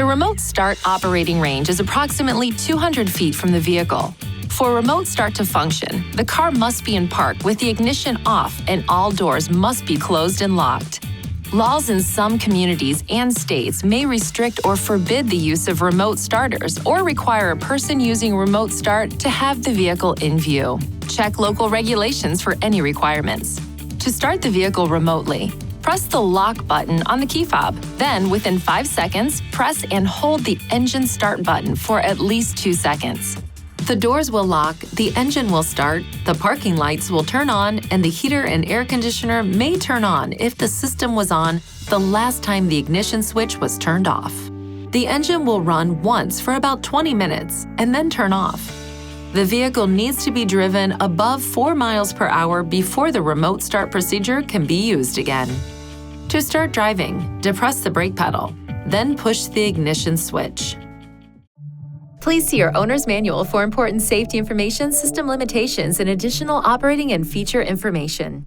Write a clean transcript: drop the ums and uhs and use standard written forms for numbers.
The remote start operating range is approximately 200 feet from the vehicle. For remote start to function, the car must be in park with the ignition off and all doors must be closed and locked. Laws in some communities and states may restrict or forbid the use of remote starters or require a person using remote start to have the vehicle in view. Check local regulations for any requirements. To start the vehicle remotely, press the lock button on the key fob. Then, within 5 seconds, press and hold the engine start button for at least 2 seconds. The doors will lock, the engine will start, the parking lights will turn on, and the heater and air conditioner may turn on if the system was on the last time the ignition switch was turned off. The engine will run once for about 20 minutes and then turn off. The vehicle needs to be driven above 4 miles per hour before the remote start procedure can be used again. To start driving, depress the brake pedal, then push the ignition switch. Please see your owner's manual for important safety information, system limitations, and additional operating and feature information.